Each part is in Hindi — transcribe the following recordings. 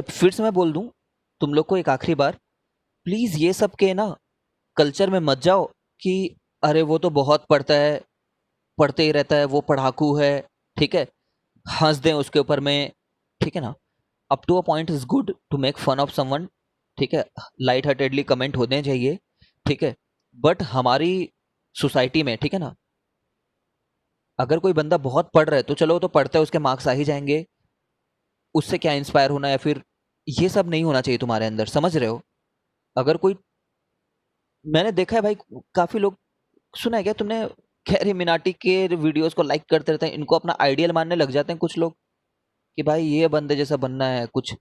फिर से मैं बोल दूं तुम लोग को एक आखिरी बार, प्लीज ये सब के ना कल्चर में मत जाओ कि अरे वो तो बहुत पढ़ता है, पढ़ते ही रहता है, वो पढ़ाकू है, ठीक है, हंस दें उसके ऊपर में, ठीक है ना। Up to a point is good to make fun of someone, ठीक है, लाइट हार्टेडली कमेंट होने चाहिए, ठीक है, बट हमारी सोसाइटी में, ठीक है ना, अगर कोई बंदा बहुत पढ़ रहा है तो चलो वो तो पढ़ता है, उसके मार्क्स आ ही जाएंगे, उससे क्या इंस्पायर होना, या फिर ये सब नहीं होना चाहिए तुम्हारे अंदर, समझ रहे हो। अगर कोई, मैंने देखा है भाई, काफी लोग, सुना है क्या तुमने, कैरी मिनाटी के वीडियोस को लाइक करते रहते हैं, इनको अपना आइडियल मानने लग जाते हैं कुछ लोग कि भाई ये बंदे जैसा बनना है, कुछ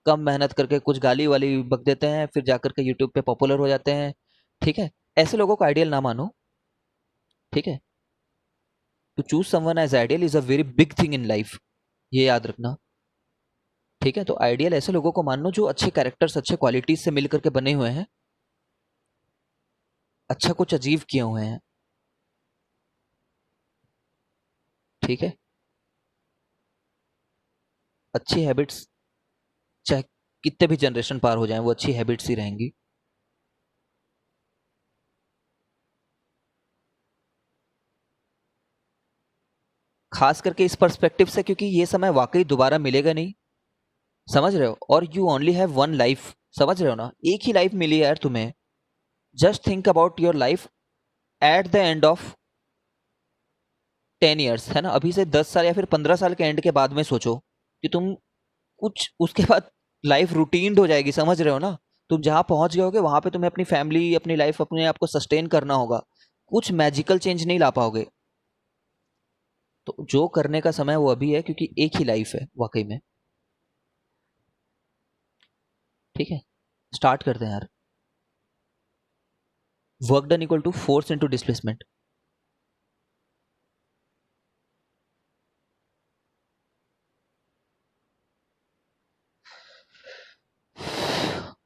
कम मेहनत करके कुछ गाली वाली बक देते हैं, फिर जाकर के यूट्यूब पे पॉपुलर हो जाते हैं, ठीक है। ऐसे लोगों को आइडियल ना मानो, ठीक है। To choose someone as ideal is a very big thing in life, ये याद रखना, ठीक है। तो आइडियल ऐसे लोगों को मान लो जो अच्छे कैरेक्टर्स, अच्छे क्वालिटीज से मिल करके बने हुए हैं, अच्छा कुछ अचीव किए हुए हैं, ठीक है। अच्छी हैबिट्स, चाहे कितने भी जनरेशन पार हो जाएं, वो अच्छी हैबिट्स ही रहेंगी। खास करके इस पर्सपेक्टिव से क्योंकि ये समय वाकई दोबारा मिलेगा नहीं, समझ रहे हो, और you only have one life, समझ रहे हो ना, एक ही लाइफ मिली है यार तुम्हें। Just think about your life at the end of 10 years, है ना, अभी से 10 साल या फिर 15 साल के एंड के बाद में सोचो कि तुम कुछ उसके बाद लाइफ रूटीन हो जाएगी, समझ रहे हो ना। तुम जहां पहुंच गए होगे वहां पे तुम्हें अपनी फैमिली, अपनी लाइफ, अपने आप को सस्टेन करना होगा, कुछ मैजिकल चेंज नहीं ला पाओगे। तो जो करने का समय वो अभी है, क्योंकि एक ही लाइफ है वाकई में, ठीक है। स्टार्ट करते हैं यार। Work done equal to force into displacement.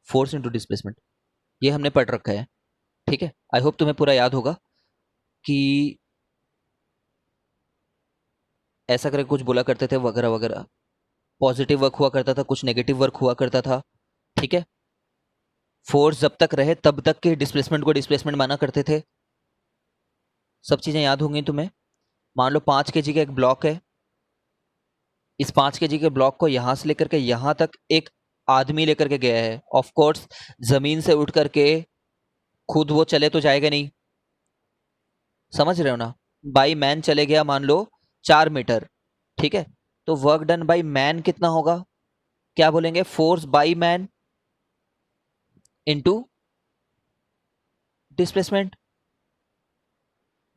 Force into displacement, ये हमने पढ़ रखा है, ठीक है। आई होप तुम्हें पूरा याद होगा कि ऐसा करके कुछ बोला करते थे वगैरह वगैरह, पॉजिटिव वर्क हुआ करता था, कुछ नेगेटिव वर्क हुआ करता था, ठीक है। फोर्स जब तक रहे तब तक के डिस्प्लेसमेंट को डिस्प्लेसमेंट माना करते थे। सब चीजें याद होंगी तुम्हें। मान लो 5 kg का एक ब्लॉक है, इस 5 kg के ब्लॉक को यहां से लेकर के यहां तक एक आदमी लेकर के गया है, ऑफ कोर्स जमीन से उठ करके खुद वो चले तो जाएगा नहीं, समझ रहे हो ना। बाई मैन चले गया मान लो 4 मीटर, ठीक है। तो वर्क डन बाई मैन कितना होगा, क्या बोलेंगे, force by man into displacement,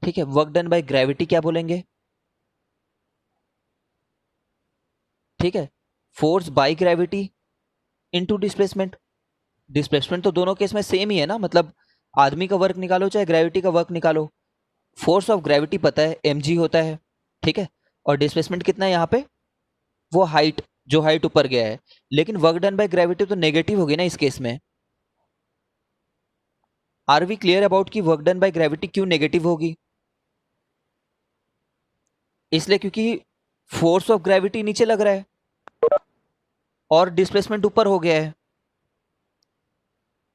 ठीक है। वर्क डन बाई ग्रेविटी क्या बोलेंगे, ठीक है, force by gravity into displacement. Displacement तो दोनों केस में सेम ही है ना, मतलब आदमी का वर्क निकालो चाहे ग्रेविटी का वर्क निकालो, फोर्स ऑफ ग्रेविटी पता है mg होता है, ठीक है। और डिस्प्लेसमेंट कितना है यहाँ पे, वो हाइट, जो हाइट ऊपर गया है। लेकिन वर्क डन बाय ग्रेविटी तो नेगेटिव होगी ना इस केस में। आर वी क्लियर अबाउट कि वर्क डन बाय ग्रेविटी क्यों नेगेटिव होगी, इसलिए क्योंकि फोर्स ऑफ ग्रेविटी नीचे लग रहा है और डिस्प्लेसमेंट ऊपर हो गया है,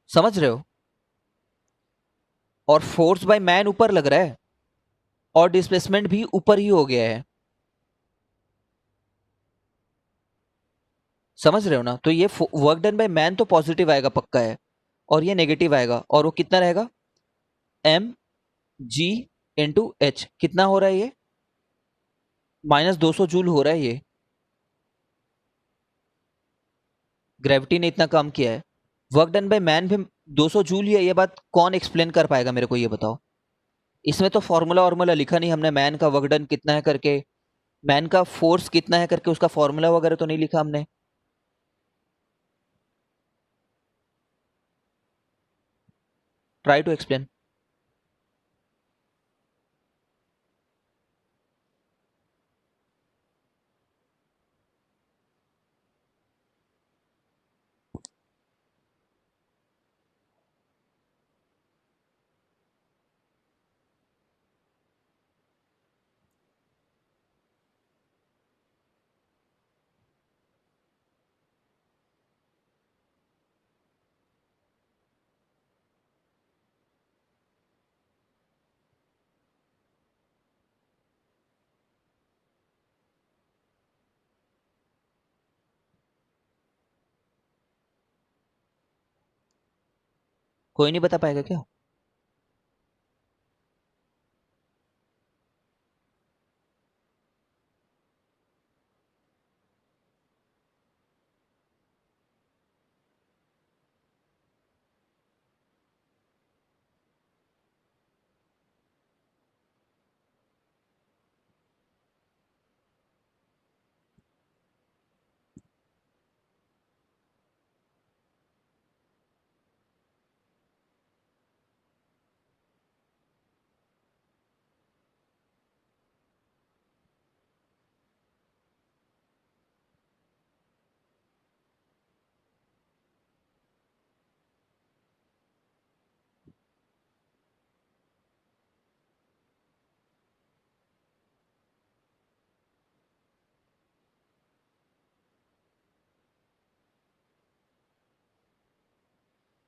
समझ रहे हो। और फोर्स बाय मैन ऊपर लग रहा है और डिस्प्लेसमेंट भी ऊपर ही हो गया है, समझ रहे हो ना। तो ये वर्क डन बाय मैन तो पॉजिटिव आएगा पक्का है, और ये नेगेटिव आएगा, और वो कितना रहेगा, mg/h, कितना हो रहा है ये, -200 जूल हो रहा है ये, ग्रेविटी ने इतना काम किया है। वर्क डन बाय मैन भी 200 जूल ही है, ये बात कौन एक्सप्लेन कर पाएगा मेरे को, ये बताओ। इसमें तो फॉर्मूला वॉर्मूला लिखा नहीं हमने, मैन का वर्क डन कितना है करके, मैन का फोर्स कितना है करके, उसका फॉर्मूला वगैरह तो नहीं लिखा हमने। Try to explain. कोई नहीं बता पाएगा क्या?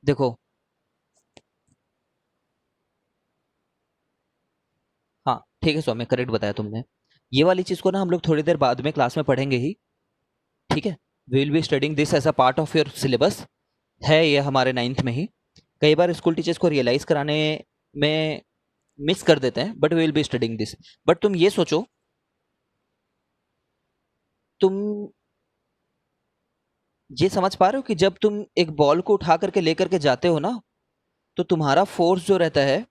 देखो, हाँ ठीक है सौम्य, करेक्ट बताया तुमने। ये वाली चीज को ना हम लोग थोड़ी देर बाद में क्लास में पढ़ेंगे ही। ठीक है, we will be studying this as a part of your syllabus. है ये हमारे नाइन्थ में ही। कई बार स्कूल टीचर्स को रियलाइज कराने में मिस कर देते हैं, but we will be studying this. But तुम ये सोचो, तुम ये समझ पा रहे हो कि जब तुम एक बॉल को उठा करके लेकर के जाते हो ना, तो तुम्हारा फोर्स जो रहता है,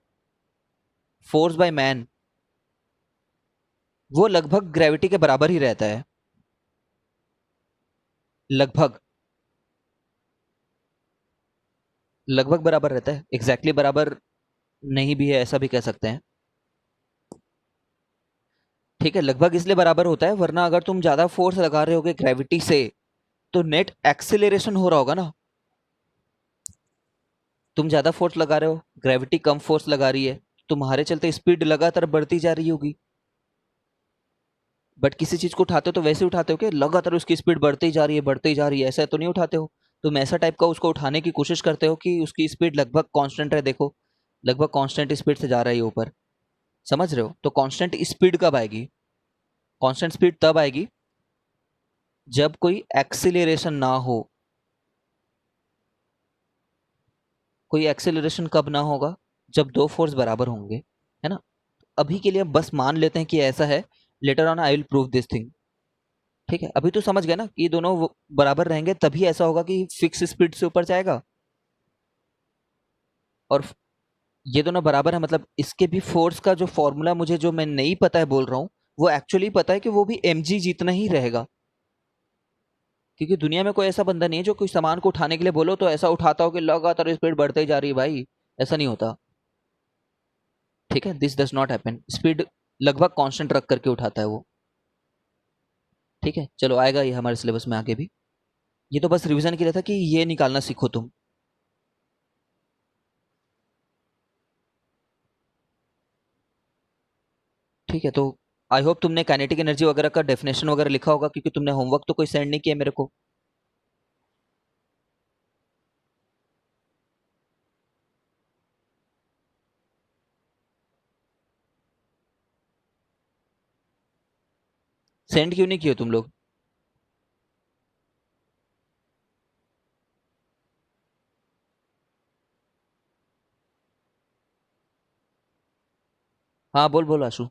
फोर्स बाय मैन, वो लगभग ग्रेविटी के बराबर ही रहता है। लगभग, लगभग बराबर रहता है, एग्जैक्टली बराबर नहीं भी है, ऐसा भी कह सकते हैं। ठीक है, लगभग इसलिए बराबर होता है, वरना अगर तुम ज्यादा फोर्स लगा रहे होगे ग्रेविटी से, तो नेट एक्सिलेरेशन हो रहा होगा ना। तुम ज्यादा फोर्स लगा रहे हो, ग्रेविटी कम फोर्स लगा रही है, तुम्हारे चलते स्पीड लगातार बढ़ती जा रही होगी। बट किसी चीज को उठाते हो तो वैसे उठाते हो कि लगातार उसकी स्पीड बढ़ती जा रही है, बढ़ती जा रही है, ऐसा तो नहीं उठाते हो। तुम ऐसा टाइप का उसको उठाने की कोशिश करते हो कि उसकी स्पीड लगभग कांस्टेंट रहे। देखो, लगभग कांस्टेंट स्पीड से जा रहा है ये ऊपर। समझ रहे हो? तो कांस्टेंट स्पीड कब आएगी? कांस्टेंट स्पीड तब आएगी जब कोई एक्सिलरेशन ना हो। कोई एक्सेलरेशन कब ना होगा? जब दो फोर्स बराबर होंगे, है ना। अभी के लिए बस मान लेते हैं कि ऐसा है। Later on I will prove this thing. ठीक है, अभी तो समझ गए ना कि दोनों बराबर रहेंगे तभी ऐसा होगा कि फिक्स स्पीड से ऊपर जाएगा। और ये दोनों बराबर है, मतलब इसके भी फोर्स का जो फॉर्मूला मुझे जो मैं नहीं पता है बोल रहा हूँ, वो एक्चुअली पता है कि वो भी mg जितना ही रहेगा। क्योंकि दुनिया में कोई ऐसा बंदा नहीं है जो कोई सामान को उठाने के लिए बोलो तो ऐसा उठाता हो कि लगातार स्पीड बढ़ते ही जा रही है भाई। ऐसा नहीं होता। ठीक है, this does not happen. Speed लगभग कांस्टेंट रख करके उठाता है वो। ठीक है, चलो आएगा ये हमारे सिलेबस में आगे भी। ये तो बस रिवीजन के लिए था कि ये निकालना सीखो तुम। ठीक है, तो आई होप तुमने काइनेटिक एनर्जी वगैरह का डेफिनेशन वगैरह लिखा होगा, क्योंकि तुमने होमवर्क तो कोई सेंड नहीं किया मेरे को। सेंड क्यों नहीं किए तुम लोग? हाँ बोल बोल आशु।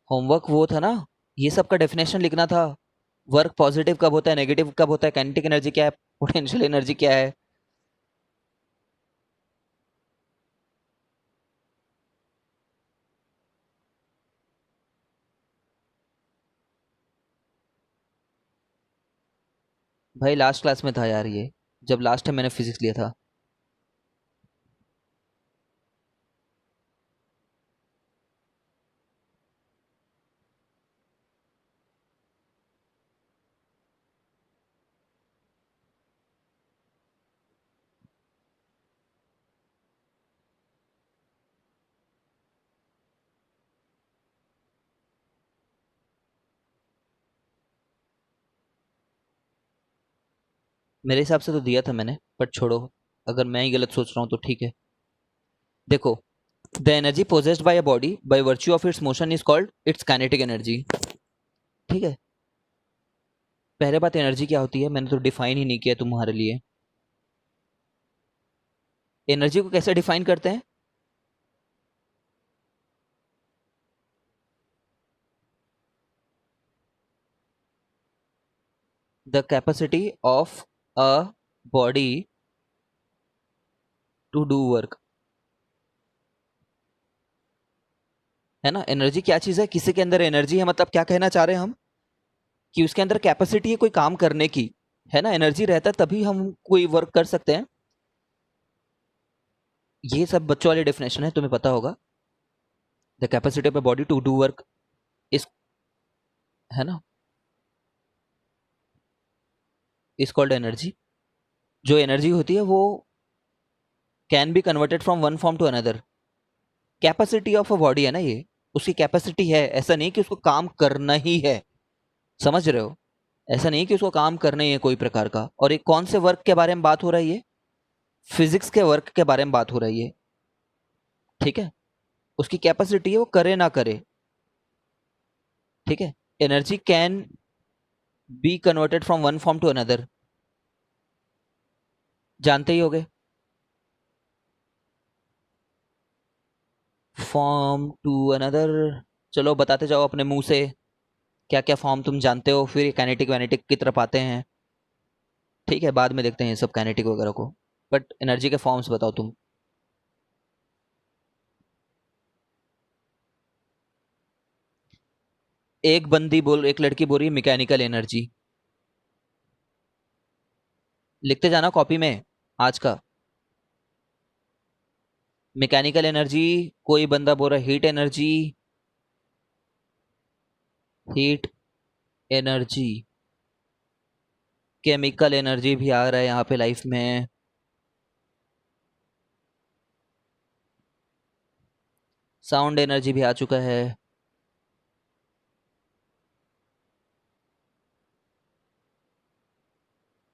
होमवर्क वो था ना, ये सब का डेफिनेशन लिखना था। वर्क पॉजिटिव कब होता है, नेगेटिव कब होता है, काइनेटिक एनर्जी क्या है, पोटेंशियल एनर्जी क्या है। भाई लास्ट क्लास में था यार ये, जब लास्ट टाइम मैंने फिजिक्स लिया था। मेरे हिसाब से तो दिया था मैंने, बट छोड़ो, अगर मैं ही गलत सोच रहा हूँ तो ठीक है। देखो, the energy possessed by a body by virtue of its motion is called its kinetic energy. ठीक है, पहले बात एनर्जी क्या होती है मैंने तो डिफाइन ही नहीं किया तुम्हारे लिए। एनर्जी को कैसे डिफाइन करते हैं? The capacity of a body to do work. है ना, एनर्जी क्या चीज है? किसी के अंदर एनर्जी है मतलब क्या कहना चाह रहे हैं हम कि उसके अंदर कैपेसिटी है कोई काम करने की। है ना, एनर्जी रहता है तभी हम कोई वर्क कर सकते हैं। ये सब बच्चों वाली डेफिनेशन है, तुम्हें पता होगा। The capacity of a body to do work is, है ना, इज कॉल्ड एनर्जी। जो एनर्जी होती है वो can be converted from one form to another. Capacity of a body है ना ये, उसकी कैपेसिटी है, ऐसा नहीं कि उसको काम करना ही है। समझ रहे हो? ऐसा नहीं कि उसको काम करना ही है कोई प्रकार का। और एक कौन से वर्क के बारे में बात हो रही है? फिजिक्स के वर्क के बारे में बात हो रही है। ठीक है, उसकी कैपेसिटी है वो करे ना करे। ठीक है, energy can be converted from one form to another, जानते ही होगे। फॉर्म टू अनदर, चलो बताते जाओ अपने मुंह से क्या क्या फॉर्म तुम जानते हो, फिर काइनेटिक वाइनेटिक की तरफ आते हैं। ठीक है, बाद में देखते हैं ये सब काइनेटिक वगैरह को, बट एनर्जी के फॉर्म्स बताओ तुम। एक लड़की बोल रही है मैकेनिकल एनर्जी। लिखते जाना कॉपी में आज का। मैकेनिकल एनर्जी, कोई बंदा बोल रहा है heat energy. Heat energy, chemical energy भी आ रहा है यहाँ पे लाइफ में। साउंड एनर्जी भी आ चुका है।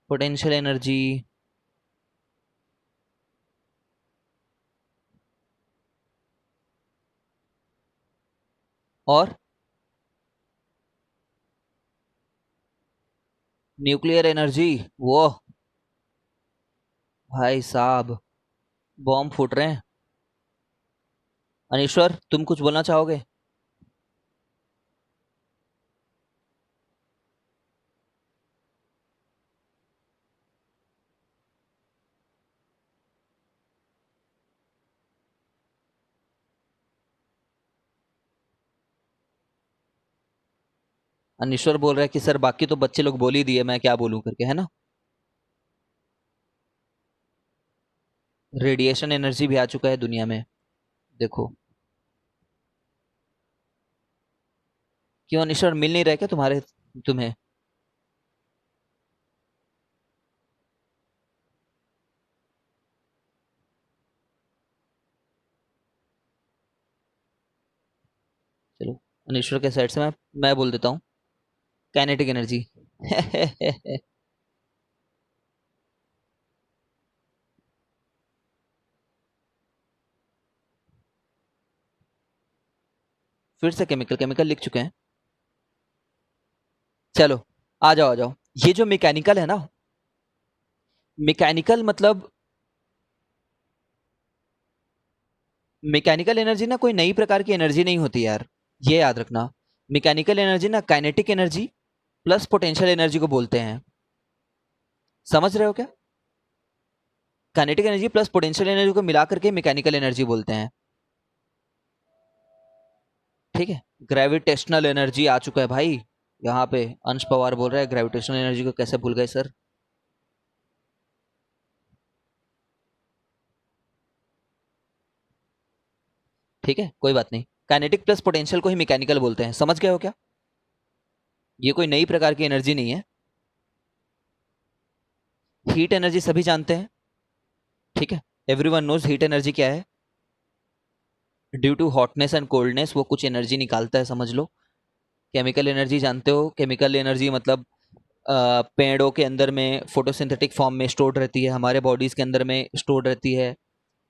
पोटेंशियल एनर्जी, और न्यूक्लियर एनर्जी। वो भाई साहब, बॉम्ब फूट रहे हैं। अनीश्वर तुम कुछ बोलना चाहोगे? अनीश्वर बोल रहा है कि सर बाकी तो बच्चे लोग बोल ही दिए, मैं क्या बोलूं करके, है ना। रेडिएशन एनर्जी भी आ चुका है दुनिया में, देखो। क्यों अनीश्वर, मिल नहीं रहा है क्या तुम्हें? चलो, अनीश्वर के साइड से मैं बोल देता हूँ काइनेटिक एनर्जी। फिर से केमिकल केमिकल लिख चुके हैं। चलो, आ जाओ आ जाओ। ये जो मैकेनिकल है ना, मैकेनिकल मतलब मैकेनिकल एनर्जी ना कोई नई प्रकार की एनर्जी नहीं होती यार, ये याद रखना। मैकेनिकल एनर्जी ना kinetic energy plus potential energy को बोलते हैं। समझ रहे हो क्या? Kinetic energy plus potential energy को मिलाकर के मैकेनिकल एनर्जी बोलते हैं। ठीक है, ग्रेविटेशनल एनर्जी आ चुका है भाई। यहाँ पे अंश पवार बोल रहा है ग्रेविटेशनल एनर्जी को कैसे भूल गए सर। ठीक है, कोई बात नहीं। काइनेटिक प्लस पोटेंशियल को ही मैकेनिकल बोलते हैं, समझ गए हो क्या? ये कोई नई प्रकार की एनर्जी नहीं है। हीट एनर्जी सभी जानते हैं। ठीक है, एवरीवन नोज हीट एनर्जी क्या है। Due to hotness and coldness वो कुछ एनर्जी निकालता है, समझ लो। केमिकल एनर्जी जानते हो, केमिकल एनर्जी मतलब पेड़ों के अंदर में फोटोसिंथेटिक फॉर्म में स्टोर्ड रहती है, हमारे बॉडीज के अंदर में स्टोर्ड रहती है।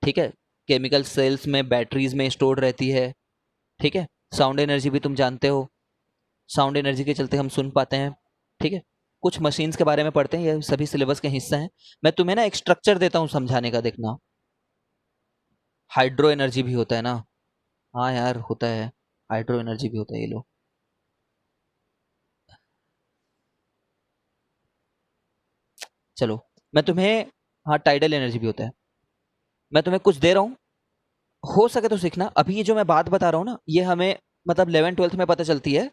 ठीक है, केमिकल सेल्स में, बैटरीज में स्टोर रहती है। ठीक है, साउंड एनर्जी भी तुम जानते हो, साउंड एनर्जी के चलते हम सुन पाते हैं। ठीक है, कुछ मशीन्स के बारे में पढ़ते हैं, ये सभी सिलेबस के हिस्सा हैं। मैं तुम्हें ना एक स्ट्रक्चर देता हूँ समझाने का, देखना। हाइड्रो एनर्जी भी होता है ना? हाँ यार होता है, हाइड्रो एनर्जी भी होता है, ये लो। चलो मैं तुम्हें, हाँ टाइडल एनर्जी भी होता है। मैं तुम्हें कुछ दे रहा हूँ, हो सके तो सीखना। अभी ये जो मैं बात बता रहा हूँ ना, ये हमें मतलब 11th 12th में पता चलती है।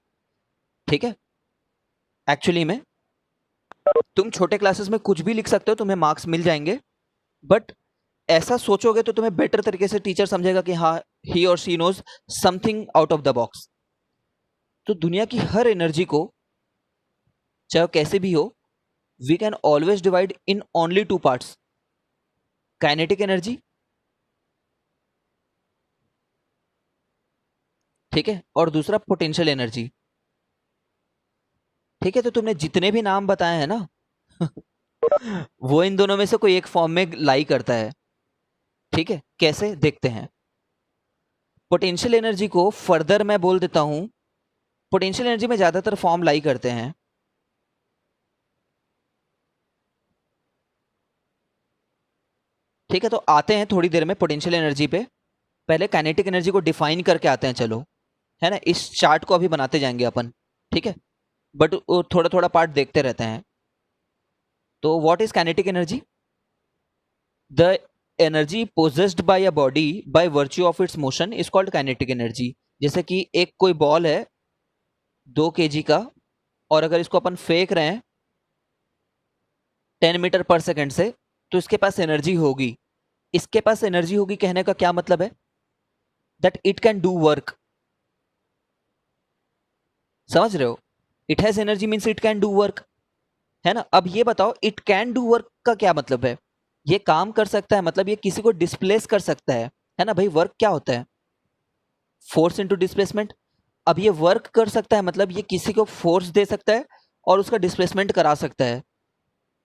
ठीक है, एक्चुअली में तुम छोटे क्लासेस में कुछ भी लिख सकते हो, तुम्हें मार्क्स मिल जाएंगे। बट ऐसा सोचोगे तो तुम्हें बेटर तरीके से टीचर समझेगा कि हाँ, ही और she knows something out of the box. तो दुनिया की हर एनर्जी को, चाहे वो कैसे भी हो, we can always divide in only two parts: kinetic energy, ठीक है, और दूसरा पोटेंशियल एनर्जी। ठीक है, तो तुमने जितने भी नाम बताए हैं ना वो इन दोनों में से कोई एक फॉर्म में लाई करता है। ठीक है, कैसे देखते हैं। पोटेंशियल एनर्जी को फर्दर मैं बोल देता हूं, पोटेंशियल एनर्जी में ज्यादातर फॉर्म लाई करते हैं। ठीक है, तो आते हैं थोड़ी देर में पोटेंशियल एनर्जी पे। पहले काइनेटिक एनर्जी को डिफाइन करके आते हैं, चलो, है ना? इस चार्ट को अभी बनाते जाएंगे अपन। ठीक है, बट थोड़ा थोड़ा पार्ट देखते रहते हैं। तो what is kinetic energy? The energy possessed by a body by virtue of its motion is called kinetic energy. जैसे कि एक कोई बॉल है 2 kg का, और अगर इसको अपन फेंक रहे हैं 10 मीटर पर सेकेंड से, तो इसके पास एनर्जी होगी। इसके पास एनर्जी होगी कहने का क्या मतलब है? That it can do work. समझ रहे हो? It has energy means it can do work, है ना? अब ये बताओ, इट कैन डू वर्क का क्या मतलब है? ये काम कर सकता है, मतलब ये किसी को डिस्प्लेस कर सकता है ना भाई? वर्क क्या होता है? Force into displacement. अब ये वर्क कर सकता है मतलब ये किसी को फोर्स दे सकता है और उसका डिस्प्लेसमेंट करा सकता है।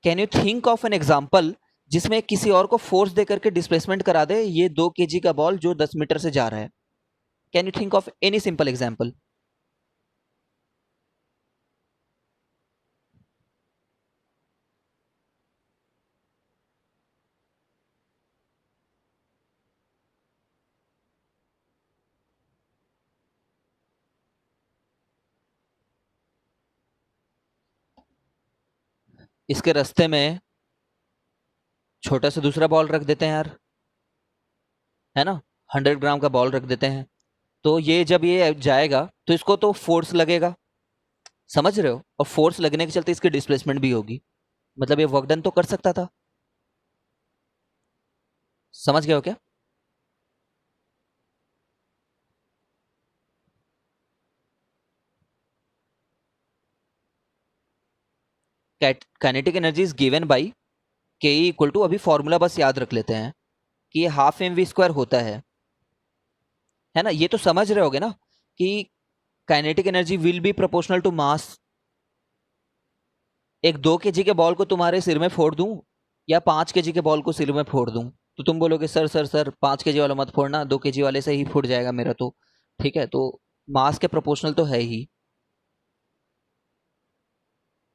Can you think of an example जिसमें किसी और को फोर्स दे करके डिस्प्लेसमेंट करा दे, ये 2 kg का बॉल जो 10 मीटर से जा रहा है? Can you think of any simple example? इसके रास्ते में छोटा सा दूसरा बॉल रख देते हैं यार, है ना? 100 ग्राम का बॉल रख देते हैं, तो ये जब ये जाएगा तो इसको तो फोर्स लगेगा, समझ रहे हो? और फोर्स लगने के चलते इसकी डिस्प्लेसमेंट भी होगी, मतलब ये वर्क डन तो कर सकता था। समझ गए हो क्या? Kinetic energy is given by के इक्वल टू, अभी फॉर्मूला बस याद रख लेते हैं कि ये ½ mv² होता है ना? ये तो समझ रहे होगे ना कि kinetic energy will be proportional to mass. एक 2 kg के बॉल को तुम्हारे सिर में फोड़ दूं, या 5 kg के बॉल को सिर में फोड़ दूं, तो तुम बोलोगे सर सर सर 5 kg वाला मत फोड़ना, 2 kg वाले से ही फूट जाएगा मेरा तो। ठीक है, तो मास के प्रोपोर्शनल तो है ही।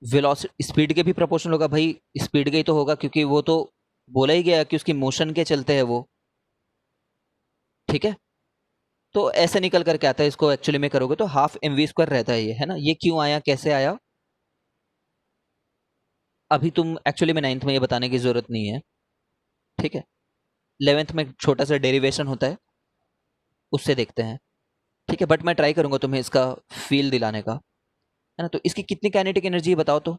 वेलोसिटी स्पीड के भी प्रोपोर्शनल होगा भाई, स्पीड के ही तो होगा, क्योंकि वो तो बोला ही गया कि उसकी मोशन के चलते है वो। ठीक है, तो ऐसे निकल करके आता है, इसको एक्चुअली में करोगे तो ½ mv² रहता है ये, है ना? ये क्यों आया, कैसे आया, अभी तुम एक्चुअली में 9th में ये बताने की जरूरत नहीं है। ठीक है, 11th में छोटा सा डेरिवेशन होता है, उससे देखते हैं। ठीक है, बट मैं ट्राई करूंगा तुम्हें इसका फील दिलाने का, है ना? तो इसकी कितनी काइनेटिक एनर्जी है बताओ तो।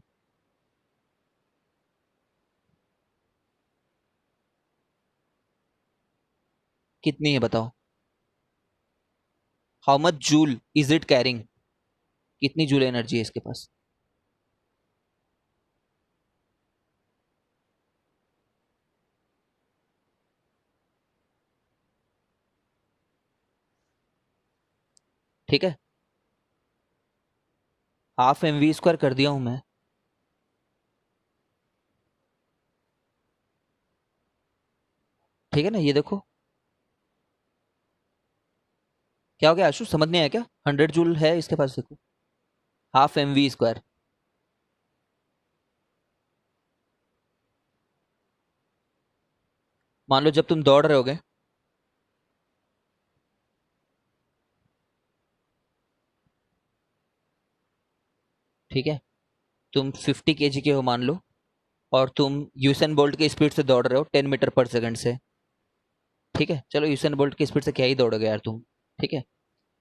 कितनी है बताओ? How much joule is it carrying? कितनी जूल एनर्जी है इसके पास? ठीक है, ½ mv² कर दिया हूं मैं। ठीक है ना, ये देखो, क्या हो गया आशु, समझ नहीं आया क्या? 100 जूल है इसके पास, देखो। ½ mv²। मान लो जब तुम दौड़ रहे होगे, ठीक है, तुम 50 kg के हो मान लो, और तुम यूसेन बोल्ट की स्पीड से दौड़ रहे हो 10 मीटर पर सेकंड से। ठीक है, चलो यूसेन बोल्ट की स्पीड से क्या ही दौड़ोगे यार तुम। ठीक है,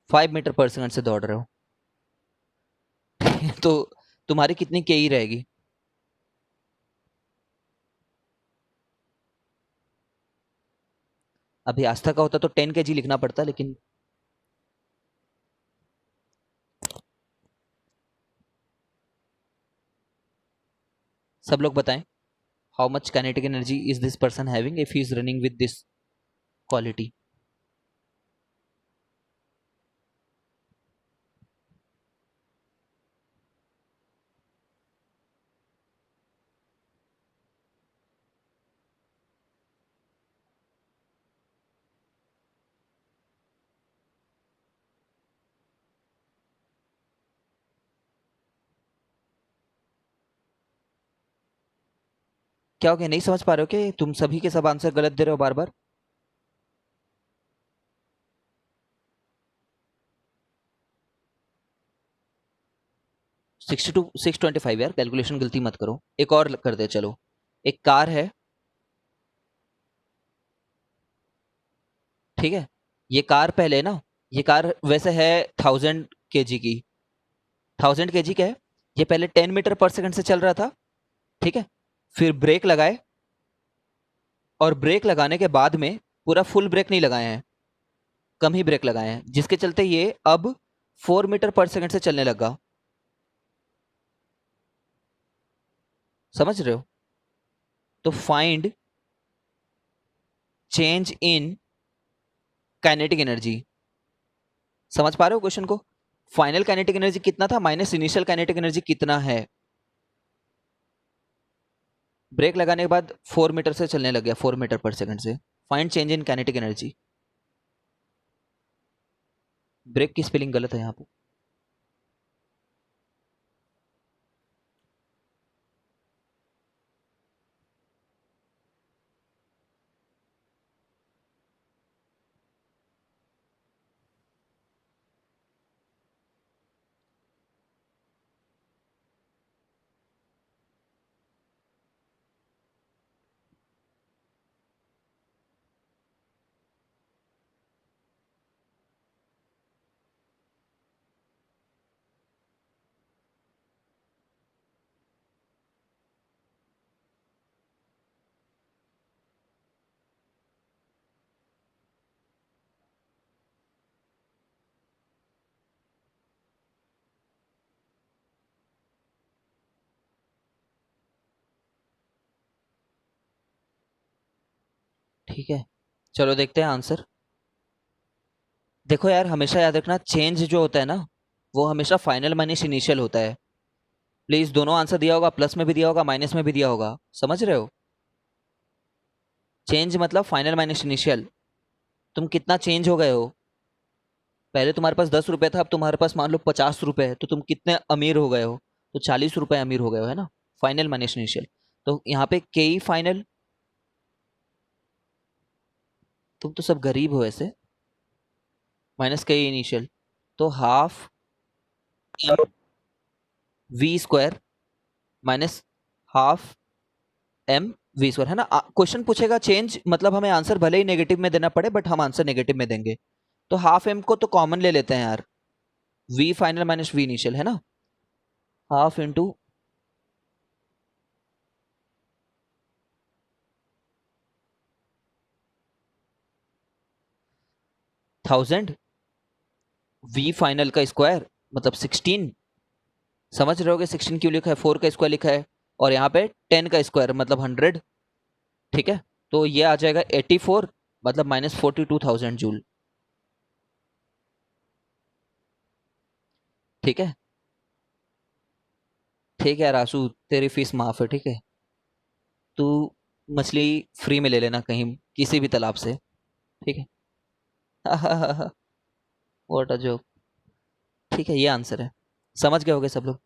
5 मीटर पर सेकंड से दौड़ रहे हो। तो तुम्हारी कितनी के ही रहेगी? अभी आस्था का होता तो 10 kg लिखना पड़ता, लेकिन सब लोग बताएं, how much kinetic energy is this person having if he is running with this quality? क्या हो गया, नहीं समझ पा रहे हो कि तुम सभी के सब आंसर गलत दे रहे हो बार बार? 6 to 625 यार, कैलकुलेशन गलती मत करो। एक और कर दे चलो। एक कार है, ठीक है, ये कार पहले ना, ये कार वैसे है 1000 kg की। 1000 kg का है। ये पहले 10 मीटर पर सेकंड से चल रहा था, ठीक है। फिर ब्रेक लगाए, और ब्रेक लगाने के बाद में पूरा फुल ब्रेक नहीं लगाए हैं, कम ही ब्रेक लगाए हैं, जिसके चलते ये अब 4 मीटर पर सेकंड से चलने लगा। समझ रहे हो? तो find change in kinetic energy. समझ पा रहे हो क्वेश्चन को? फाइनल काइनेटिक एनर्जी कितना था माइनस इनिशियल काइनेटिक एनर्जी कितना है। ब्रेक लगाने के बाद 4 मीटर से चलने लग गया, 4 मीटर पर सेकंड से। Find change in kinetic energy. Break की स्पेलिंग गलत है यहाँ पे। ठीक है, चलो देखते हैं आंसर। देखो यार, हमेशा याद रखना, चेंज जो होता है ना, वो हमेशा फाइनल माइनस इनिशियल होता है। प्लीज, दोनों आंसर दिया होगा, प्लस में भी दिया होगा, माइनस में भी दिया होगा। समझ रहे हो? चेंज मतलब फाइनल माइनस इनिशियल। तुम कितना चेंज हो गए हो? पहले तुम्हारे पास 10 रुपए था, अब तुम्हारे पास मान लो 50 रुपए है, तो तुम कितने अमीर हो गए हो? तो 40 रुपए अमीर हो गए हो, है ना? Final minus initial. तो यहाँ पे के ई फाइनल। तुम तो सब गरीब हो ऐसे। माइनस के ई इनिशियल, तो half M V square minus half M V square, है ना? क्वेश्चन पूछेगा चेंज, मतलब हमें आंसर भले ही नेगेटिव में देना पड़े, बट हम आंसर नेगेटिव में देंगे। तो हाफ एम को तो कॉमन ले लेते हैं यार। V final minus V initial, है ना? हाफ इंटू 1000, वी फाइनल का स्क्वायर मतलब 16। समझ रहे होगे 16 क्यों लिखा है? 4 का स्क्वायर लिखा है, और यहाँ पे 10 का स्क्वायर मतलब 100। ठीक है, तो ये आ जाएगा 84, मतलब -42,000 जूल। ठीक है, ठीक है रासू, तेरी फीस माफ है, ठीक है। तू मछली फ्री में ले लेना कहीं, किसी भी तालाब से। ठीक है। What a joke. ठीक है, ये आंसर है। समझ गए होगे सब लोग।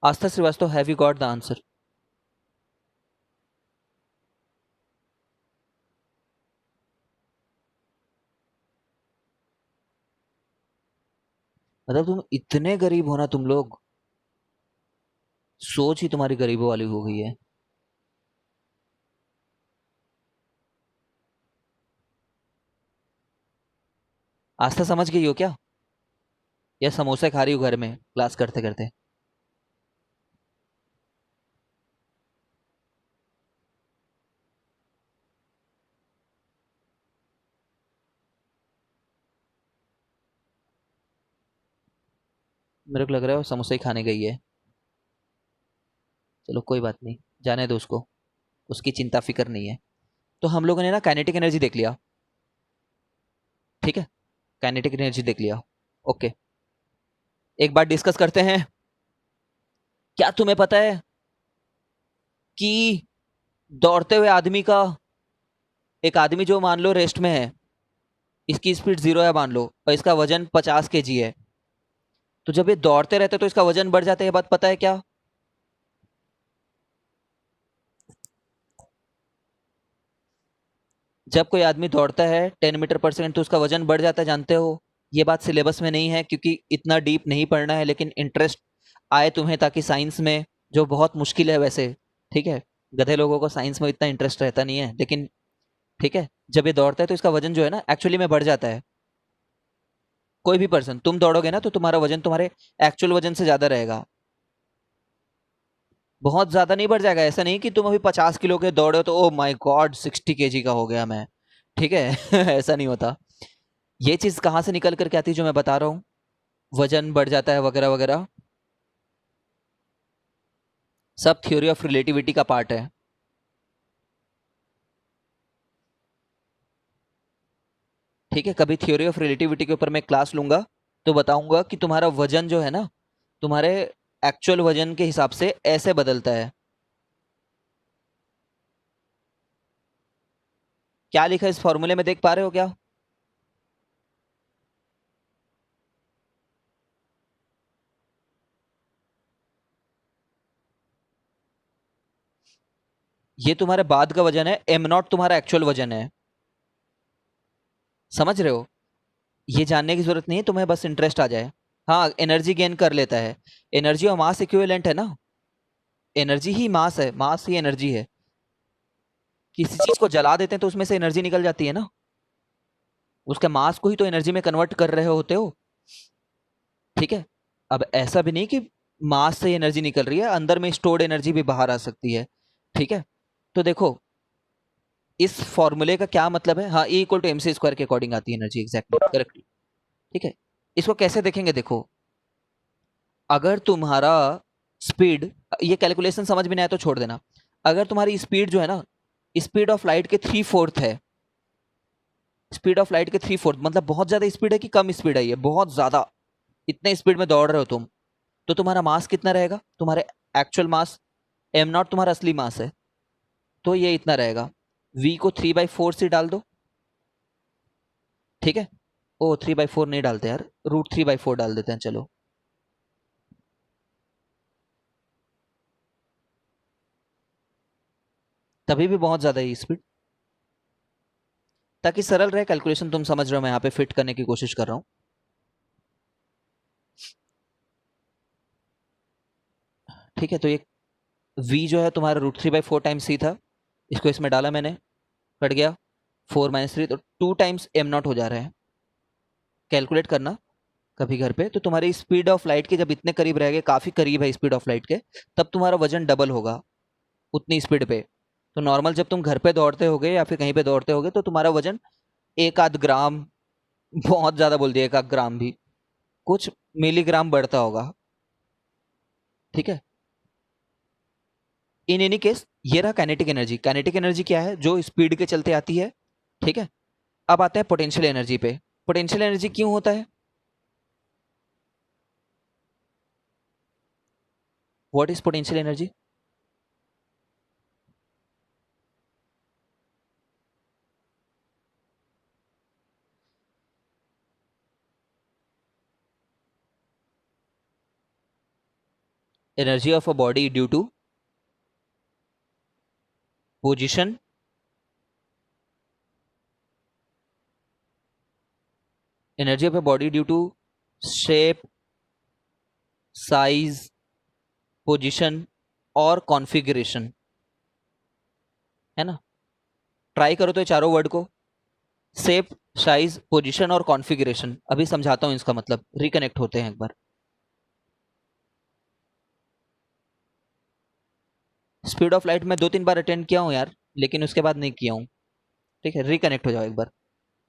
Aastha Srivastava, have you got the answer? मतलब तुम इतने गरीब हो ना तुम लोग, सोच ही तुम्हारी गरीबों वाली हो गई है। आस्था समझ गई हो क्या? या समोसे खा रही हो घर में क्लास करते करते? मेरे को लग रहा है वो समोसे ही खाने गई है। चलो कोई बात नहीं, जाने दो उसको, उसकी चिंता फिक्र नहीं है। तो हम लोगों ने ना काइनेटिक एनर्जी देख लिया। ठीक है, काइनेटिक एनर्जी देख लिया। ओके, एक बात डिस्कस करते हैं। क्या तुम्हें पता है कि दौड़ते हुए आदमी का, एक आदमी जो मान लो रेस्ट में है, इसकी स्पीड 0 है मान लो, और इसका वजन 50 kg है, तो जब ये दौड़ते रहते तो इसका वजन बढ़ जाता है, ये बात पता है क्या? जब कोई आदमी दौड़ता है 10 मीटर पर सेकेंड तो उसका वजन बढ़ जाता है, जानते हो? ये बात सिलेबस में नहीं है क्योंकि इतना डीप नहीं पढ़ना है, लेकिन इंटरेस्ट आए तुम्हें, ताकि साइंस में, जो बहुत मुश्किल है वैसे, ठीक है, गधे लोगों को साइंस में इतना इंटरेस्ट रहता नहीं है, लेकिन ठीक है, जब ये दौड़ता है तो इसका वजन जो है ना एक्चुअली में बढ़ जाता है। कोई भी पर्सन, तुम दौड़ोगे ना तो तुम्हारा वजन तुम्हारे एक्चुअल वजन से ज्यादा रहेगा। बहुत ज्यादा नहीं बढ़ जाएगा, ऐसा नहीं कि तुम अभी 50 किलो के दौड़े हो तो ओ माय गॉड 60 kg का हो गया मैं। ठीक है ऐसा नहीं होता। ये चीज कहाँ से निकल करके आती है जो मैं बता रहा हूँ, वजन बढ़ जाता है वगैरह वगैरह, सब थ्योरी ऑफ रिलेटिविटी का पार्ट है। ठीक है, कभी थ्योरी ऑफ रिलेटिविटी के ऊपर मैं क्लास लूंगा तो बताऊंगा कि तुम्हारा वजन जो है ना, तुम्हारे एक्चुअल वजन के हिसाब से ऐसे बदलता है। क्या लिखा है इस फॉर्मूले में, देख पा रहे हो क्या? ये तुम्हारे बाद का वजन है, एम नॉट तुम्हारा एक्चुअल वजन है। समझ रहे हो? ये जानने की जरूरत नहीं है तुम्हें, बस इंटरेस्ट आ जाए। हाँ, एनर्जी गेन कर लेता है। एनर्जी और मास इक्विवेलेंट है ना। एनर्जी ही मास है, मास ही एनर्जी है। किसी चीज को जला देते हैं तो उसमें से एनर्जी निकल जाती है ना, उसके मास को ही तो एनर्जी में कन्वर्ट कर रहे होते हो। ठीक है, अब ऐसा भी नहीं कि मास से एनर्जी निकल रही है, अंदर में स्टोर्ड एनर्जी भी बाहर आ सकती है। ठीक है, तो देखो, इस फॉर्मूले का क्या मतलब है, हाँ, E equal to M C square के अकॉर्डिंग आती है एनर्जी, एग्जैक्टली करेक्ट। ठीक है, इसको कैसे देखेंगे, देखो, अगर तुम्हारा स्पीड, ये कैलकुलेशन समझ में नहीं आया तो छोड़ देना। अगर तुम्हारी स्पीड जो है ना, स्पीड ऑफ लाइट के 3/4 है, स्पीड ऑफ लाइट के 3/4 मतलब बहुत ज्यादा स्पीड है कि कम स्पीड है, ये बहुत ज्यादा, इतने स्पीड में दौड़ रहे हो तुम, तो तुम्हारा मास कितना रहेगा, तुम्हारे एक्चुअल मास, एम नॉट तुम्हारा असली मास है, तो ये इतना रहेगा। वी को 3/4 से डाल दो। ठीक है, ओ 3/4 नहीं डालते यार, √3/4 डाल देते हैं, चलो। तभी भी बहुत ज्यादा है स्पीड। ताकि सरल रहे कैलकुलेशन, तुम समझ रहे हो, मैं यहाँ पे फिट करने की कोशिश कर रहा हूँ। ठीक है, तो ये v जो है तुम्हारा √3/4 टाइम्स सी था, इसको इसमें डाला मैंने, कट गया, 4 - 3 तो 2 टाइम्स एम नॉट हो जा रहा है। कैलकुलेट करना कभी घर पे, तो तुम्हारी स्पीड ऑफ लाइट के जब इतने करीब रहेगा, काफी करीब है स्पीड ऑफ लाइट के, तब तुम्हारा वजन डबल होगा उतनी स्पीड पे। तो नॉर्मल जब तुम घर पे दौड़ते होगे या फिर कहीं पे दौड़ते होगे तो तुम्हारा वजन एक आध ग्राम, बहुत ज्यादा बोल दिया, एक आध ग्राम भी, कुछ मिलीग्राम बढ़ता होगा। ठीक है, इन एनी केस, ये रहा काइनेटिक एनर्जी। काइनेटिक एनर्जी क्या है, जो स्पीड के चलते आती है। ठीक है, अब आते हैं पोटेंशियल एनर्जी पे। पोटेंशियल एनर्जी क्यों होता है? What is potential energy? Energy of a body due to position, energy of a body due to shape, size, position और कॉन्फ़िगरेशन, है ना। ट्राई करो तो ये चारों वर्ड को, शेप, साइज, पोजीशन और कॉन्फ़िगरेशन। अभी समझाता हूं इसका मतलब, रिकनेक्ट होते हैं एक बार। स्पीड ऑफ लाइट में 2-3 बार अटेंड किया हूं यार, लेकिन उसके बाद नहीं किया हूं। ठीक है, रिकनेक्ट हो जाओ एक बार।